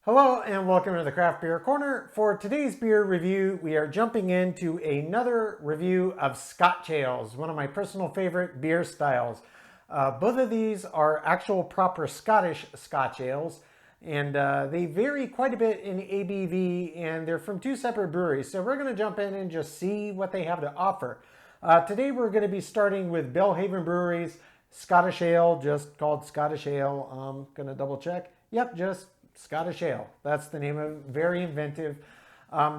Hello and welcome to the Craft Beer Corner. For today's beer review, we are jumping into another review of Scotch ales, one of my personal favorite beer styles. Both of these are actual proper Scottish Scotch ales, and they vary quite a bit in ABV, and they're from two separate breweries. So we're going to jump in and just see what they have to offer. Today we're going to be starting with Belhaven Brewery's Scottish Ale, just called Scottish Ale. I'm going to double check. Yep, just Scottish Ale. That's the name of it. Very inventive.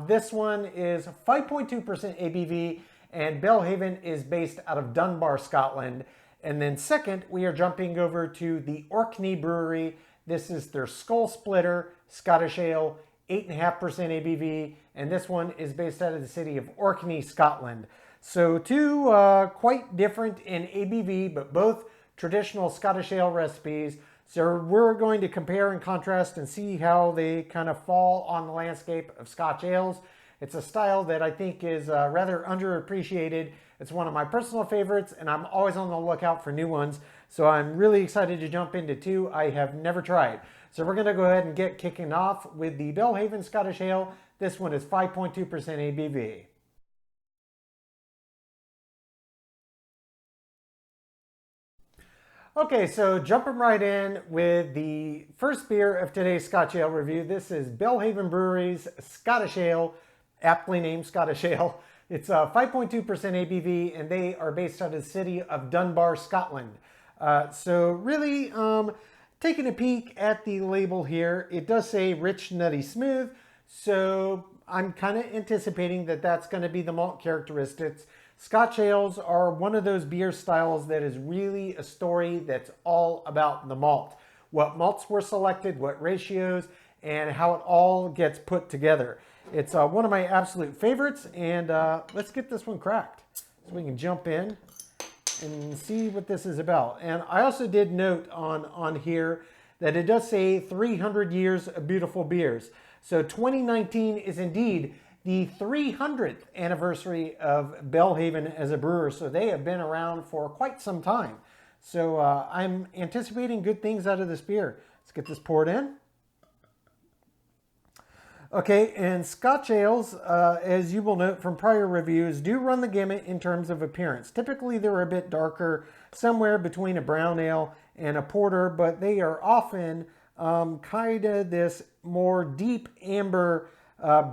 This one is 5.2% ABV, and Belhaven is based out of Dunbar, Scotland. And then second, we are jumping over to the Orkney Brewery. This is their Skull Splitter Scottish Ale, 8.5% ABV, and this one is based out of the city of Orkney, Scotland. So two quite different in ABV, but both traditional Scottish Ale recipes. So we're going to compare and contrast and see how they kind of fall on the landscape of Scotch ales. It's a style that I think is rather underappreciated. It's one of my personal favorites, and I'm always on the lookout for new ones. So I'm really excited to jump into two I have never tried. So we're going to go ahead and get kicking off with the Belhaven Scottish Ale. This one is 5.2% ABV. Okay, so jumping right in with the first beer of today's Scotch Ale review. This is Belhaven Brewery's Scottish Ale, aptly named Scottish Ale. It's 5.2% ABV, and they are based out of the city of Dunbar, Scotland. So really, taking a peek at the label here, it does say rich, nutty, smooth. So I'm kind of anticipating that that's going to be the malt characteristics. Scotch ales are one of those beer styles that is really a story that's all about the malt. What malts were selected, what ratios, and how it all gets put together. It's one of my absolute favorites, and let's get this one cracked so we can jump in and see what this is about. And I also did note on here that it does say 300 years of beautiful beers. So 2019 is indeed the 300th anniversary of Belhaven as a brewer. So they have been around for quite some time. So I'm anticipating good things out of this beer. Let's get this poured in. Okay, and Scotch ales, as you will note from prior reviews, do run the gamut in terms of appearance. Typically, they're a bit darker, somewhere between a brown ale and a porter, but they are often kind of this more deep amber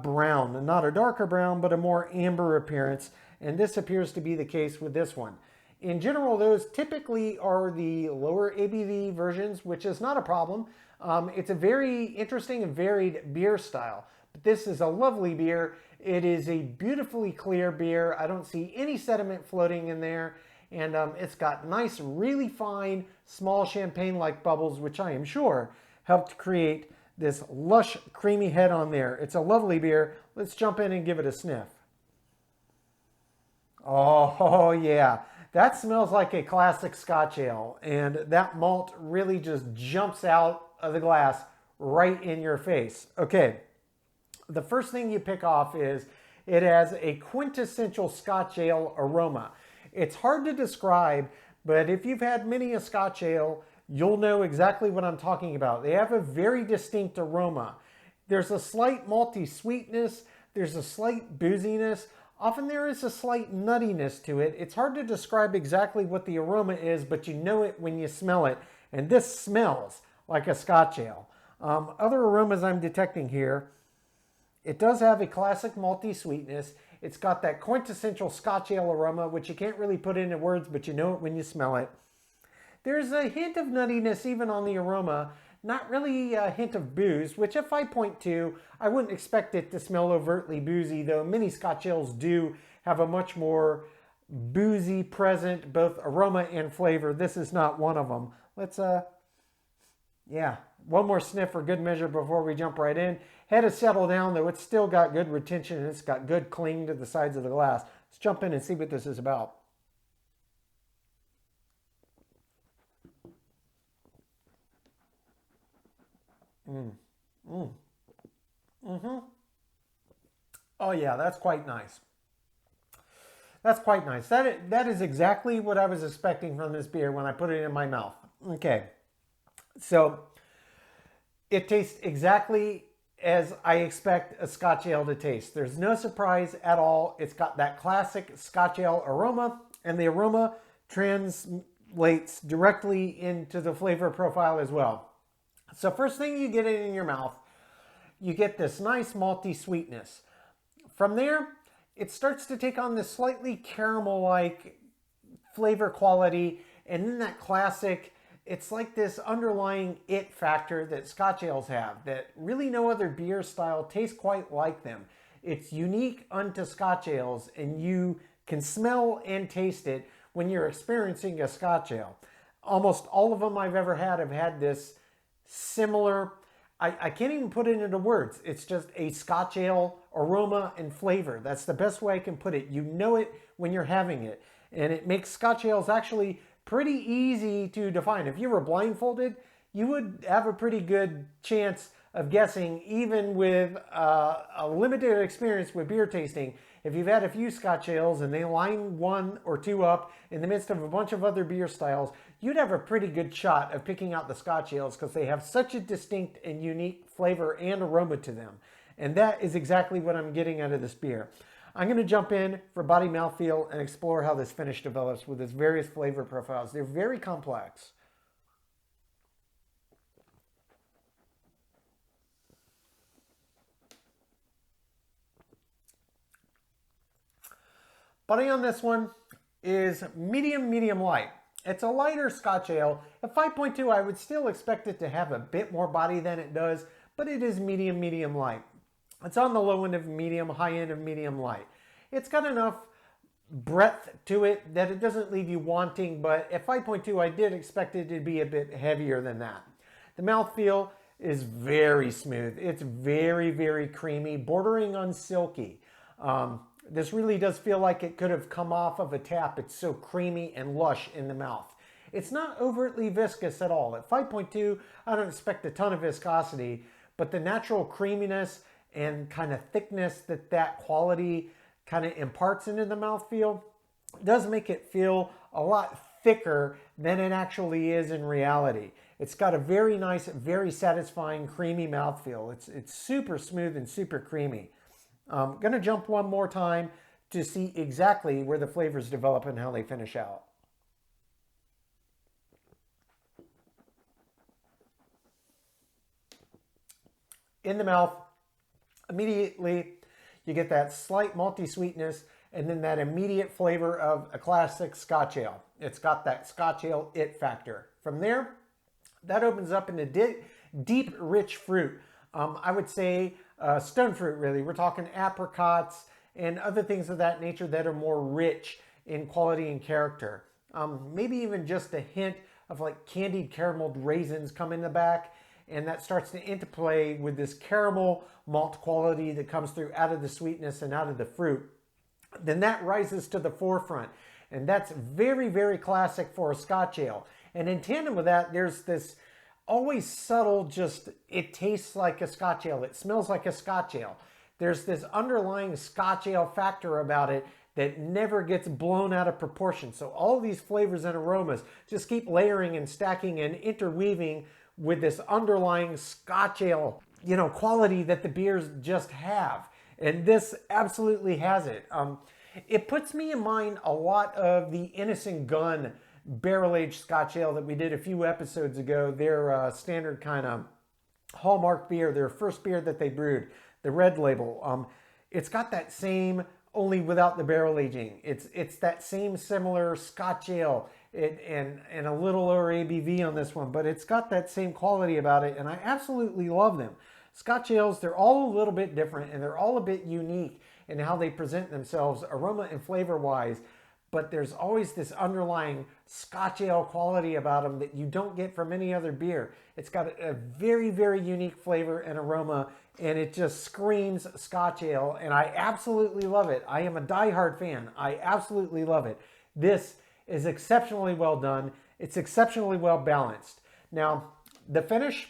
brown. Not a darker brown, but a more amber appearance, and this appears to be the case with this one. In general, those typically are the lower ABV versions, which is not a problem. It's a very interesting and varied beer style, but this is a lovely beer. It is a beautifully clear beer. I don't see any sediment floating in there, and it's got nice, really fine, small champagne-like bubbles, which I am sure helped create this lush, creamy head on there. It's a lovely beer. Let's jump in and give it a sniff. Oh yeah. That smells like a classic Scotch ale, and that malt really just jumps out of the glass right in your face. Okay, the first thing you pick off is it has a quintessential Scotch ale aroma. It's hard to describe, but if you've had many a Scotch ale, you'll know exactly what I'm talking about. They have a very distinct aroma. There's a slight malty sweetness, there's a slight booziness, often there is a slight nuttiness to it. It's hard to describe exactly what the aroma is, but you know it when you smell it. And this smells like a Scotch ale. Other aromas I'm detecting here, it does have a classic malty sweetness. It's got that quintessential Scotch ale aroma, which you can't really put into words, but you know it when you smell it. There's a hint of nuttiness even on the aroma, not really a hint of booze, which at 5.2, I wouldn't expect it to smell overtly boozy, though many Scotch ales do have a much more boozy present, both aroma and flavor. This is not one of them. Let's, yeah, one more sniff for good measure before we jump right in. Head has settled down, though it's still got good retention and it's got good cling to the sides of the glass. Let's jump in and see what this is about. Mm-hmm. Oh yeah, that's quite nice. That's quite nice. That is exactly what I was expecting from this beer when I put it in my mouth. Okay, so It tastes exactly as I expect a Scotch ale to taste. There's no surprise at all. It's got that classic Scotch ale aroma, and the aroma translates directly into the flavor profile as well. So first thing you get it in your mouth, you get this nice malty sweetness. From there, it starts to take on this slightly caramel-like flavor quality, and then that classic, it's like this underlying it factor that Scotch ales have that really no other beer style tastes quite like them. It's unique unto Scotch ales, and you can smell and taste it when you're experiencing a Scotch ale. Almost all of them I've ever had have had this similar, I can't even put it into words. It's just a Scotch ale aroma and flavor. That's the best way I can put it. You know it when you're having it. And it makes Scotch ales actually pretty easy to define. If you were blindfolded, you would have a pretty good chance of guessing, even with a limited experience with beer tasting. If you've had a few Scotch ales and they line one or two up in the midst of a bunch of other beer styles, you'd have a pretty good shot of picking out the Scotch ales because they have such a distinct and unique flavor and aroma to them. And that is exactly what I'm getting out of this beer. I'm going to jump in for body mouthfeel and explore how this finish develops with its various flavor profiles. They're very complex. Body on this one is medium light. It's a lighter Scotch ale. At 5.2, I would still expect it to have a bit more body than it does, but it is medium light. It's on the low end of medium, high end of medium light. It's got enough breadth to it that it doesn't leave you wanting, but at 5.2, I did expect it to be a bit heavier than that. The mouthfeel is very smooth. It's very creamy, bordering on silky. This really does feel like it could have come off of a tap. It's so creamy and lush in the mouth. It's not overtly viscous at all. At 5.2, I don't expect a ton of viscosity, but the natural creaminess and kind of thickness that quality kind of imparts into the mouthfeel does make it feel a lot thicker than it actually is in reality. It's got a very nice, very satisfying, creamy mouthfeel. It's super smooth and super creamy. I'm going to jump one more time to see exactly where the flavors develop and how they finish out. In the mouth, immediately you get that slight malty sweetness and then that immediate flavor of a classic Scotch ale. It's got that Scotch ale it factor. From there, that opens up into deep, rich fruit. I would say stone fruit, really. We're talking apricots and other things of that nature that are more rich in quality and character. Maybe even just a hint of like candied carameled raisins come in the back, and that starts to interplay with this caramel malt quality that comes through out of the sweetness and out of the fruit. Then that rises to the forefront, and that's very classic for a Scotch ale. And in tandem with that, there's this always subtle, just it tastes like a Scotch ale. It smells like a Scotch ale. There's this underlying Scotch ale factor about it that never gets blown out of proportion. So all these flavors and aromas just keep layering and stacking and interweaving with this underlying Scotch ale, quality that the beers just have. And this absolutely has it. It puts me in mind a lot of the Innocent Gun barrel-aged Scotch ale that we did a few episodes ago. Their standard kind of hallmark beer, their first beer that they brewed, the red label. It's got that same, only without the barrel aging. It's that same similar Scotch ale and a little lower ABV on this one, but it's got that same quality about it, and I absolutely love them. Scotch ales, they're all a little bit different, and they're all a bit unique in how they present themselves, aroma and flavor-wise, but there's always this underlying Scotch ale quality about them that you don't get from any other beer. It's got a very unique flavor and aroma, and it just screams Scotch ale, and I absolutely love it. I am a diehard fan. I absolutely love it. This is exceptionally well done. It's exceptionally well balanced. Now, the finish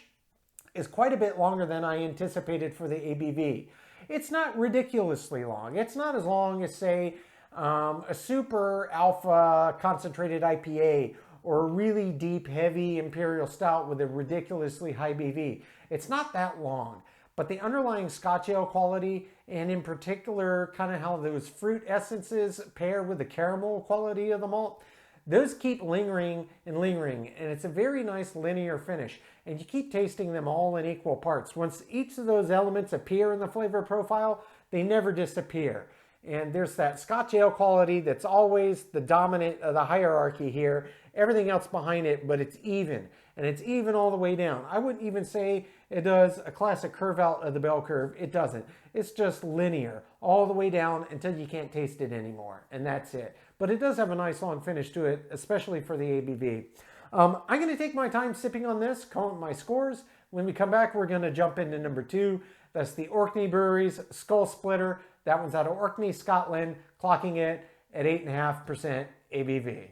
is quite a bit longer than I anticipated for the ABV. It's not ridiculously long. It's not as long as, say, a super alpha concentrated IPA or a really deep, heavy imperial stout with a ridiculously high BV. It's not that long, but the underlying Scotch ale quality, and in particular, kind of how those fruit essences pair with the caramel quality of the malt, those keep lingering and lingering, and it's a very nice linear finish. And you keep tasting them all in equal parts. Once each of those elements appear in the flavor profile, they never disappear. And there's that Scotch ale quality that's always the dominant of the hierarchy here. Everything else behind it, but it's even. And it's even all the way down. I wouldn't even say it does a classic curve out of the bell curve. It doesn't. It's just linear all the way down until you can't taste it anymore. And that's it. But it does have a nice long finish to it, especially for the ABV. I'm going to take my time sipping on this, calling my scores. When we come back, we're going to jump into number 2. That's the Orkney Brewery's Skull Splitter. That one's out of Orkney, Scotland, clocking it at 8.5% ABV.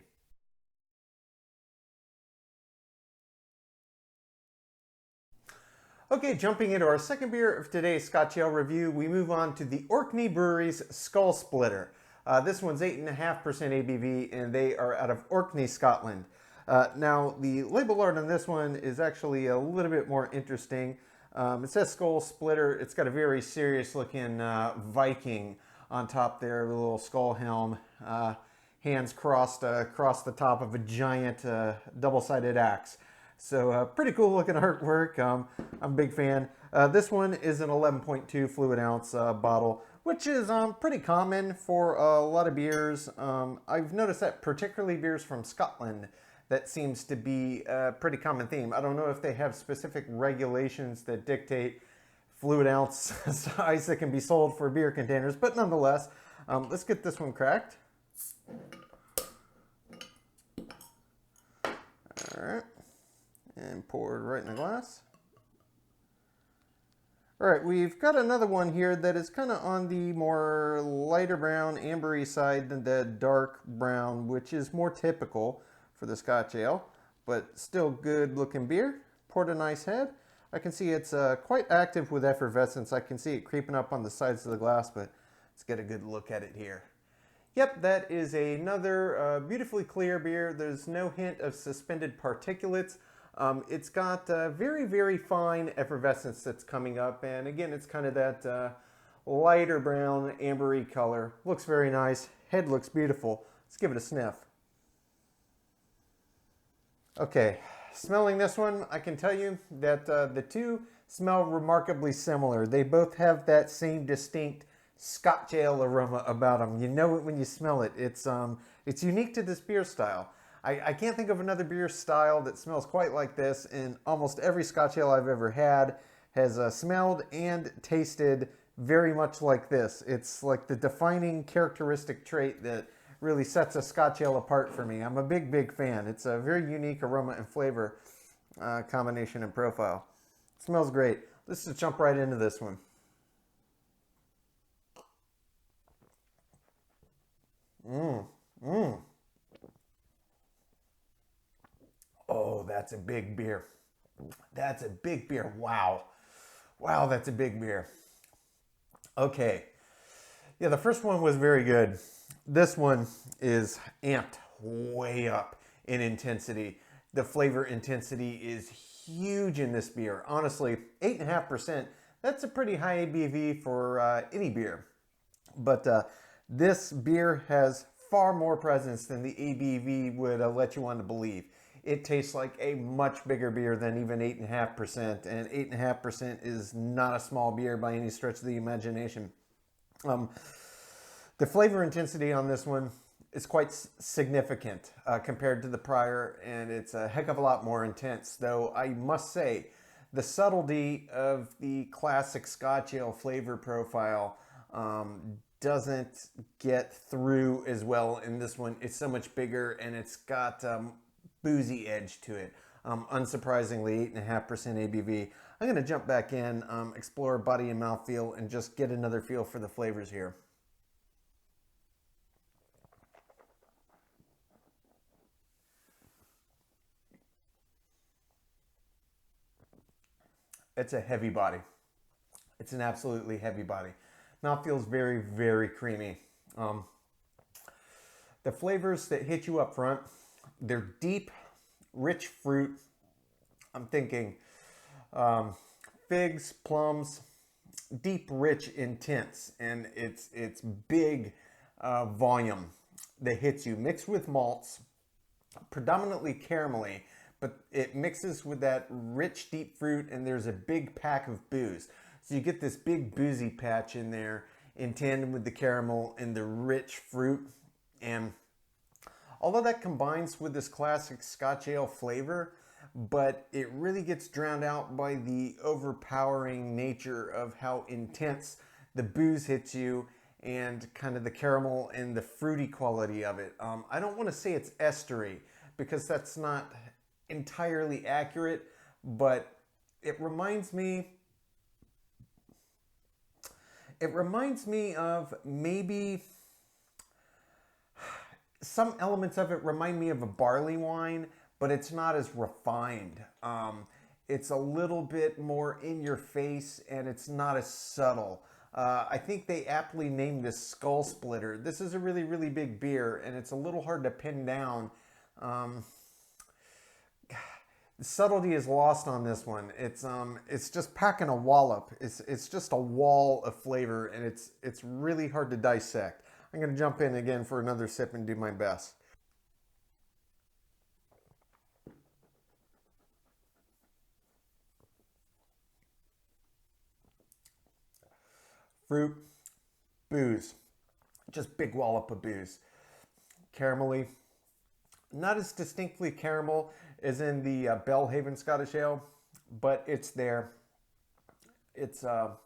Okay, jumping into our second beer of today's Scotch Ale review, we move on to the Orkney Brewery's Skull Splitter. This one's 8.5% ABV, and they are out of Orkney, Scotland. Now, the label art on this one is actually a little bit more interesting. It says Skull Splitter. It's got a very serious looking Viking on top there, with a little skull helm, hands crossed across the top of a giant double-sided axe. So pretty cool looking artwork. I'm a big fan. This one is an 11.2 fluid ounce bottle, which is pretty common for a lot of beers. I've noticed that particularly beers from Scotland, that seems to be a pretty common theme. I don't know if they have specific regulations that dictate fluid ounce size that can be sold for beer containers, but nonetheless, let's get this one cracked. All right, and poured right in the glass. All right, we've got another one here that is kind of on the more lighter brown, ambery side than the dark brown, which is more typical for the Scotch ale, but still good looking beer. Poured a nice head. I can see it's quite active with effervescence. I can see it creeping up on the sides of the glass, but let's get a good look at it here. Yep, that is another beautifully clear beer. There's no hint of suspended particulates. It's got very, very fine effervescence that's coming up, and again, it's kind of that lighter brown, ambery color. Looks very nice. Head looks beautiful. Let's give it a sniff. Okay, smelling this one, I can tell you that the two smell remarkably similar. They both have that same distinct Scotch ale aroma about them. You know it when you smell it. It's unique to this beer style. I can't think of another beer style that smells quite like this, and almost every Scotch ale I've ever had has smelled and tasted very much like this. It's like the defining characteristic trait that really sets a Scotch ale apart for me. I'm a big, big fan. It's a very unique aroma and flavor combination and profile. It smells great. Let's just jump right into this one. Oh, that's a big beer. That's a big beer. Wow. Wow, that's a big beer. Okay. Yeah, the first one was very good. This one is amped way up in intensity. The flavor intensity is huge in this beer. Honestly, 8.5%, that's a pretty high ABV for any beer. But this beer has far more presence than the ABV would let you want to believe. It tastes like a much bigger beer than even 8.5%, and 8.5% is not a small beer by any stretch of the imagination. The flavor intensity on this one is quite significant compared to the prior, and it's a heck of a lot more intense, though I must say the subtlety of the classic Scotch ale flavor profile doesn't get through as well in this one. It's so much bigger, and it's got boozy edge to it. Unsurprisingly, 8.5% ABV. I'm going to jump back in, explore body and mouthfeel, and just get another feel for the flavors here. It's a heavy body. It's an absolutely heavy body. Mouth feels very, very creamy. The flavors that hit you up front, they're deep, rich fruit. I'm thinking figs, plums, deep, rich, intense, and it's big volume that hits you, mixed with malts, predominantly caramelly, but it mixes with that rich, deep fruit, and there's a big pack of booze. So you get this big boozy patch in there in tandem with the caramel and the rich fruit. And although that combines with this classic Scotch ale flavor, but it really gets drowned out by the overpowering nature of how intense the booze hits you and kind of the caramel and the fruity quality of it. I don't want to say it's estery because that's not entirely accurate, but it reminds me of maybe some elements of it remind me of a barley wine, but it's not as refined. It's a little bit more in your face and it's not as subtle. I think they aptly named this Skull Splitter. This is a really, really big beer and it's a little hard to pin down. The subtlety is lost on this one. It's just packing a wallop. It's just a wall of flavor and it's really hard to dissect. I'm going to jump in again for another sip and do my best. Fruit, booze, just big wallop of booze. Caramelly, not as distinctly caramel as in the Belhaven Scottish Ale, but it's there. It's the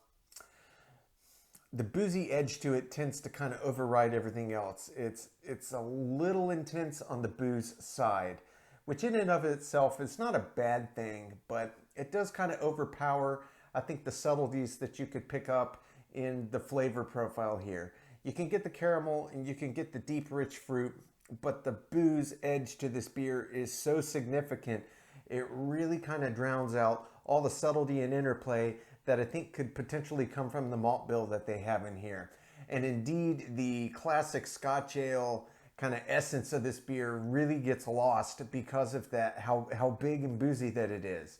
boozy edge to it tends to kind of override everything else. It's a little intense on the booze side, which in and of itself is not a bad thing, but it does kind of overpower, I think, the subtleties that you could pick up in the flavor profile here. You can get the caramel and you can get the deep, rich fruit, but the booze edge to this beer is so significant, it really kind of drowns out all the subtlety and interplay that I think could potentially come from the malt bill that they have in here. And indeed, the classic Scotch ale kind of essence of this beer really gets lost because of that, how big and boozy that it is.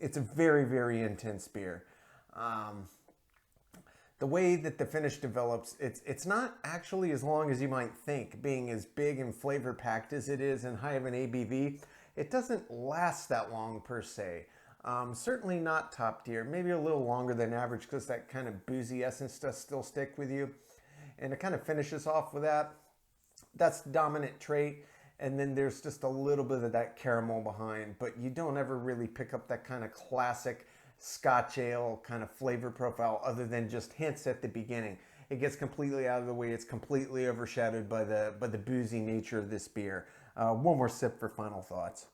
It's a very, very intense beer. The way that the finish develops, it's not actually as long as you might think, being as big and flavor packed as it is and high of an ABV. It doesn't last that long per se. Certainly not top tier, maybe a little longer than average because that kind of boozy essence does still stick with you. And it kind of finishes off with that. That's the dominant trait. And then there's just a little bit of that caramel behind, but you don't ever really pick up that kind of classic Scotch ale kind of flavor profile other than just hints at the beginning. It gets completely out of the way. It's completely overshadowed by the boozy nature of this beer. One more sip for final thoughts.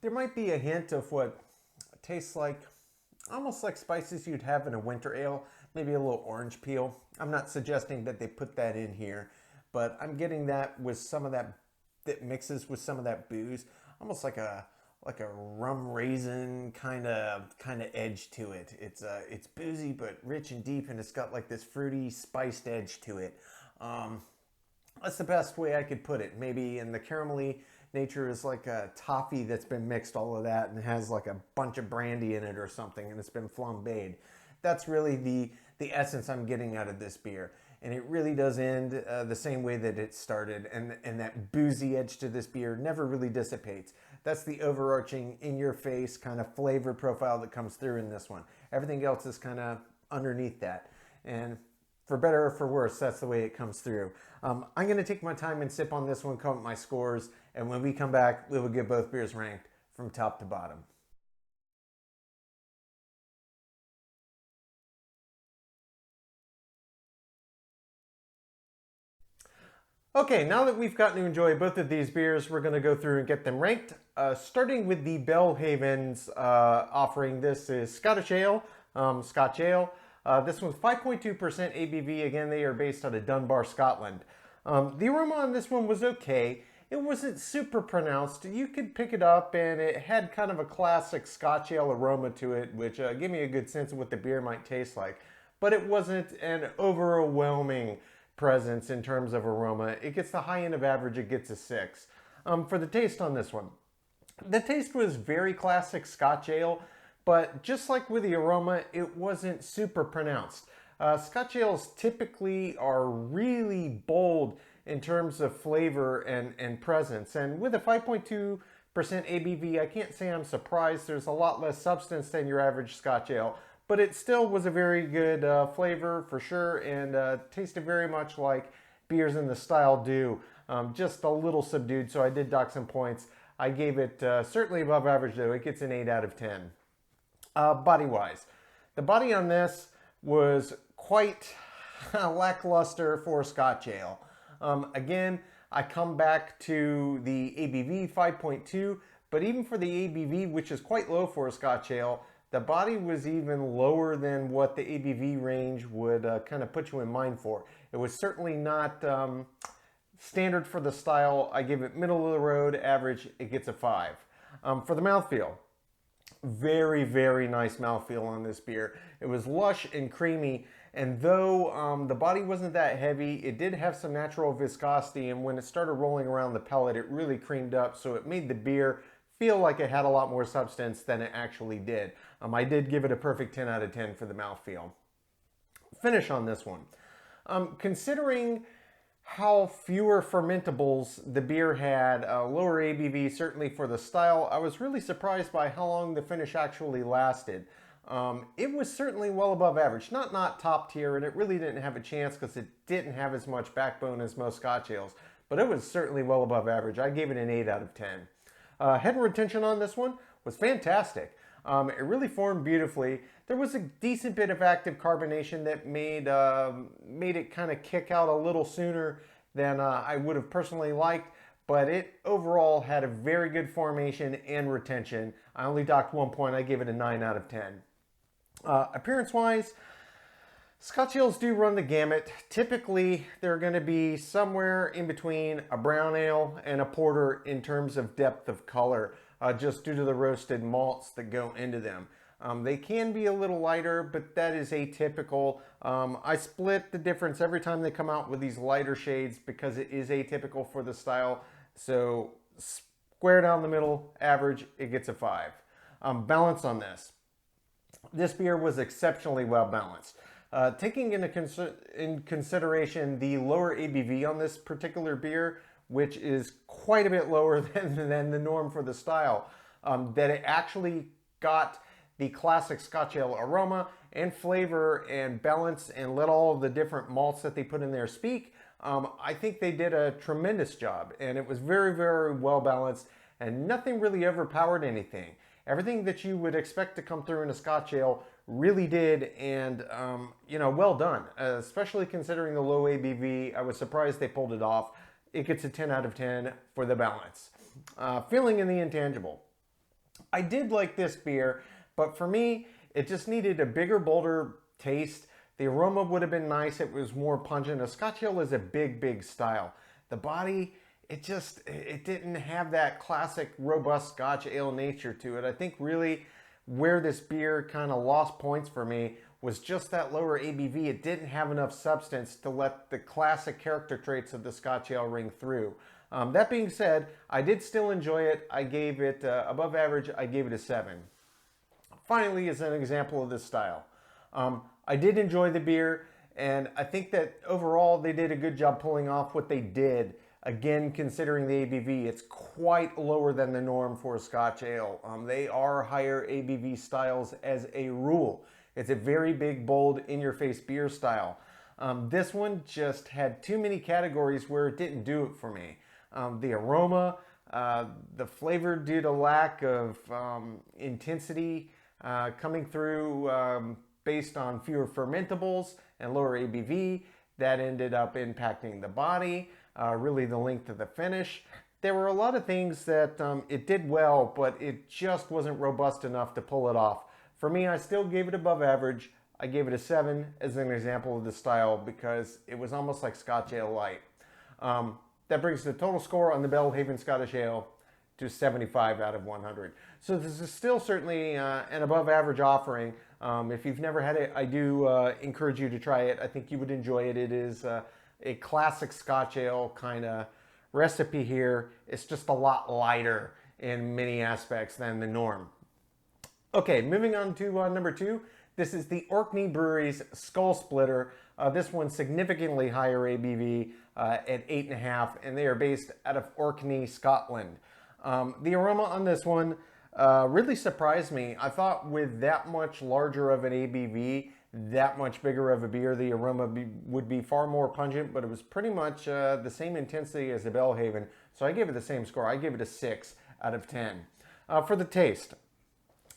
There might be a hint of what tastes like, almost like spices you'd have in a winter ale, maybe a little orange peel. I'm not suggesting that they put that in here, but I'm getting that with some of that mixes with some of that booze, almost like a rum raisin kind of edge to it. It's boozy but rich and deep, and it's got like this fruity spiced edge to it. That's the best way I could put it. Maybe in the caramelly nature is like a toffee that's been mixed, all of that, and has like a bunch of brandy in it or something, and it's been flambéed. That's really the essence I'm getting out of this beer. And it really does end the same way that it started, and that boozy edge to this beer never really dissipates. That's the overarching, in-your-face kind of flavor profile that comes through in this one. Everything else is kind of underneath that. And for better or for worse, that's the way it comes through. I'm going to take my time and sip on this one, come up my scores, and when we come back, we will get both beers ranked from top to bottom. Okay, now that we've gotten to enjoy both of these beers, we're going to go through and get them ranked. Starting with the Belhaven's offering, this is Scottish Ale, Scotch Ale. This one's 5.2% ABV. Again, they are based out of Dunbar, Scotland. The aroma on this one was okay. It wasn't super pronounced. You could pick it up, and it had kind of a classic Scotch ale aroma to it, which gave me a good sense of what the beer might taste like. But it wasn't an overwhelming presence in terms of aroma. It gets the high end of average, it gets a 6. For the taste on this one, the taste was very classic Scotch ale, but just like with the aroma, it wasn't super pronounced. Scotch ales typically are really bold in terms of flavor and presence, and with a 5.2% ABV, I can't say I'm surprised. There's a lot less substance than your average Scotch ale, but it still was a very good flavor for sure, and tasted very much like beers in the style do, just a little subdued, so I did dock some points. I gave it certainly above average though. It gets an 8 out of 10. Body-wise, the body on this was quite lackluster for Scotch ale. Again, I come back to the ABV 5.2, but even for the ABV, which is quite low for a Scotch ale, the body was even lower than what the ABV range would kind of put you in mind for. It was certainly not standard for the style. I give it middle of the road, average, it gets a 5. For the mouthfeel, very, very nice mouthfeel on this beer. It was lush and creamy, and though the body wasn't that heavy, it did have some natural viscosity, and when it started rolling around the pellet, it really creamed up, so it made the beer feel like it had a lot more substance than it actually did. I did give it a perfect 10 out of 10 for the mouthfeel. Finish on this one. Considering how fewer fermentables the beer had, lower ABV certainly for the style, I was really surprised by how long the finish actually lasted. It was certainly well above average, not top tier, and it really didn't have a chance because it didn't have as much backbone as most Scotch ales, but it was certainly well above average. I gave it an 8 out of 10. Head and retention on this one was fantastic. It really formed beautifully. There was a decent bit of active carbonation that made it kind of kick out a little sooner than I would have personally liked, but it overall had a very good formation and retention. I only docked 1 point. I gave it a 9 out of 10. Appearance-wise, Scotch ales do run the gamut. Typically, they're going to be somewhere in between a brown ale and a porter in terms of depth of color, just due to the roasted malts that go into them. They can be a little lighter, but that is atypical. I split the difference every time they come out with these lighter shades because it is atypical for the style. So square down the middle, average, it gets a 5. Balance on this. This beer was exceptionally well balanced. Taking in consideration the lower ABV on this particular beer, which is quite a bit lower than the norm for the style, that it actually got the classic Scotch ale aroma and flavor and balance and let all of the different malts that they put in there speak. I think they did a tremendous job, and it was very, very well balanced, and nothing really overpowered anything. Everything that you would expect to come through in a Scotch ale really did, and well done, especially considering the low ABV. I was surprised they pulled it off. It gets a 10 out of 10 for the balance. Feeling in the intangible. I did like this beer, but for me, it just needed a bigger, bolder taste. The aroma would have been nice. It was more pungent. A Scotch ale is a big, big style. The body, it didn't have that classic robust Scotch ale nature to it. I think really where this beer kind of lost points for me was just that lower ABV. It didn't have enough substance to let the classic character traits of the Scotch ale ring through. That being said, I did still enjoy it. I gave it above average. I gave it a 7. Finally, as an example of this style, I did enjoy the beer, and I think that overall they did a good job pulling off what they did. Again, considering the ABV, it's quite lower than the norm for a Scotch ale. They are higher ABV styles as a rule. It's a very big, bold, in-your-face beer style. This one just had too many categories where it didn't do it for me. The aroma, the flavor due to lack of intensity coming through based on fewer fermentables and lower ABV, that ended up impacting the body. Really the length of the finish. There were a lot of things that it did well, but it just wasn't robust enough to pull it off. For me, I still gave it above average. I gave it a 7 as an example of the style because it was almost like Scotch ale light. That brings the total score on the Belhaven Scottish Ale to 75 out of 100. So this is still certainly an above average offering. If you've never had it, I do encourage you to try it. I think you would enjoy it. It is a classic Scotch ale kind of recipe here. It's just a lot lighter in many aspects than the norm. Okay, moving on to number 2. This is the Orkney Brewery's Skull Splitter. This one's significantly higher ABV at 8.5, and they are based out of Orkney, Scotland. The aroma on this one really surprised me. I thought with that much larger of an ABV, that much bigger of a beer, the aroma would be far more pungent, but it was pretty much the same intensity as the Belhaven, so I gave it the same score. I gave it a 6 out of 10. For the taste,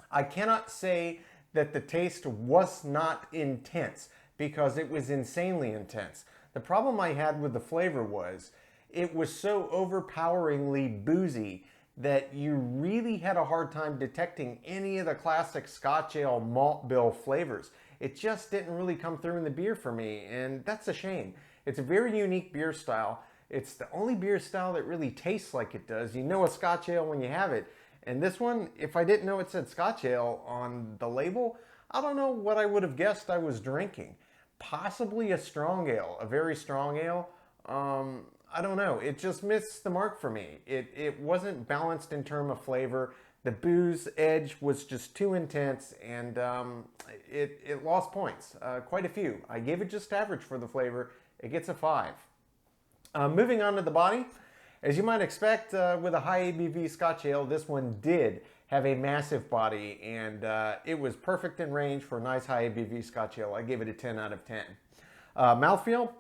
I cannot say that the taste was not intense, because it was insanely intense. The problem I had with the flavor was it was so overpoweringly boozy that you really had a hard time detecting any of the classic Scotch ale malt bill flavors. It just didn't really come through in the beer for me, and that's a shame. It's a very unique beer style. It's the only beer style that really tastes like it does. You know a Scotch ale when you have it. And this one, if I didn't know it said Scotch ale on the label, I don't know what I would have guessed I was drinking. Possibly a strong ale, a very strong ale. I don't know. It just missed the mark for me. It wasn't balanced in terms of flavor. The booze edge was just too intense, and it lost points, quite a few. I gave it just average for the flavor. It gets a 5. Moving on to the body. As you might expect with a high ABV Scotch ale, this one did have a massive body, and it was perfect in range for a nice high ABV Scotch ale. I gave it a 10 out of 10. Mouthfeel,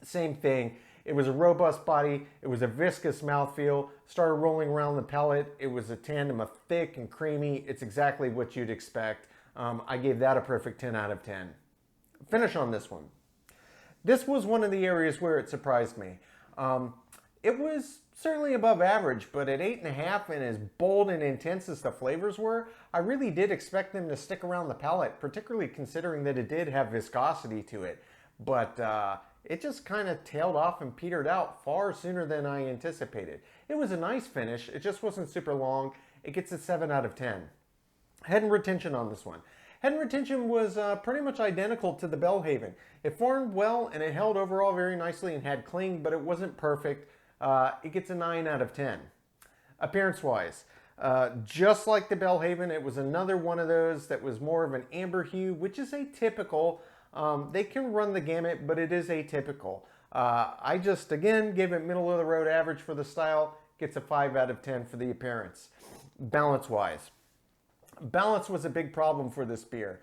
same thing. It was a robust body. It was a viscous mouthfeel. Started rolling around the palate. It was a tandem of thick and creamy. It's exactly what you'd expect. I gave that a perfect 10 out of 10. Finish on this one. This was one of the areas where it surprised me. It was certainly above average, but at 8.5 and as bold and intense as the flavors were, I really did expect them to stick around the palate, particularly considering that it did have viscosity to it. But it just kind of tailed off and petered out far sooner than I anticipated. It was a nice finish. It just wasn't super long. It gets a 7 out of 10. Head and retention on this one. Head and retention was pretty much identical to the Belhaven. It formed well and it held overall very nicely and had cling, but it wasn't perfect. It gets a 9 out of 10. Appearance-wise, just like the Belhaven, it was another one of those that was more of an amber hue, which is atypical. They can run the gamut, but it is atypical. I just, again, gave it middle of the road average for the style. Gets a 5 out of 10 for the appearance. Balance-wise, balance was a big problem for this beer.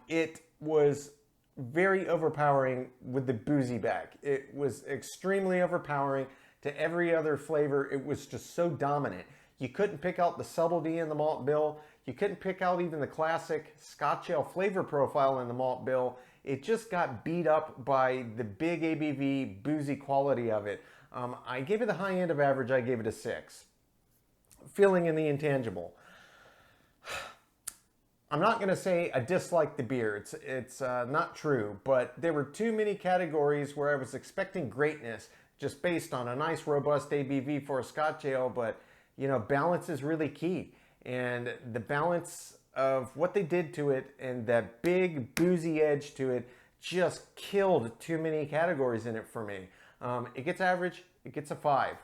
It was very overpowering with the boozy back. It was extremely overpowering to every other flavor. It was just so dominant. You couldn't pick out the subtlety in the malt bill. You couldn't pick out even the classic Scotch ale flavor profile in the malt bill. It just got beat up by the big ABV boozy quality of it. I gave it the high end of average. I gave it a 6. Feeling in the intangible. I'm not going to say I dislike the beer. It's not true, but there were too many categories where I was expecting greatness just based on a nice robust ABV for a Scotch ale, but you know, balance is really key. And the balance of what they did to it and that big boozy edge to it just killed too many categories in it for me. It gets average, it gets a 5.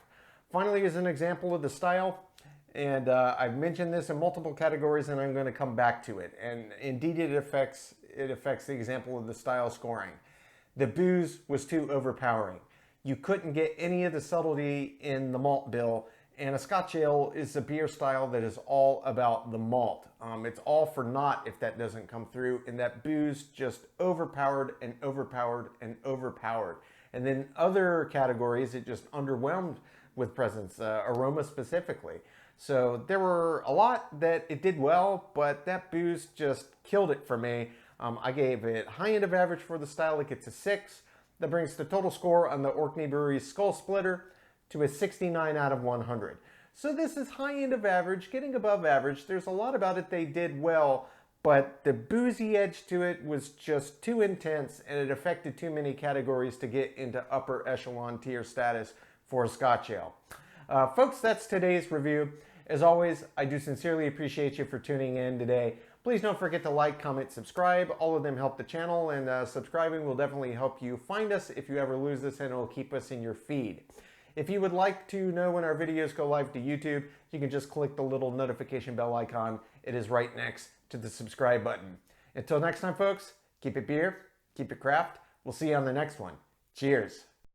Finally, as an example of the style, and I've mentioned this in multiple categories and I'm going to come back to it. And indeed it affects the example of the style scoring. The booze was too overpowering. You couldn't get any of the subtlety in the malt bill. And a Scotch ale is a beer style that is all about the malt. It's all for naught if that doesn't come through. And that booze just overpowered and overpowered and overpowered. And then other categories, it just underwhelmed with presence, aroma specifically. So there were a lot that it did well, but that booze just killed it for me. I gave it high end of average for the style. It gets a 6. That brings the total score on the Orkney Brewery's Skull Splitter to a 69 out of 100. So this is high end of average, getting above average. There's a lot about it they did well, but the boozy edge to it was just too intense and it affected too many categories to get into upper echelon tier status for a Scotch ale. Folks, that's today's review. As always, I do sincerely appreciate you for tuning in today. Please don't forget to like, comment, subscribe. All of them help the channel, and subscribing will definitely help you find us if you ever lose us, and it will keep us in your feed. If you would like to know when our videos go live to YouTube, you can just click the little notification bell icon. It is right next to the subscribe button. Until next time, folks, keep it beer, keep it craft. We'll see you on the next one. Cheers.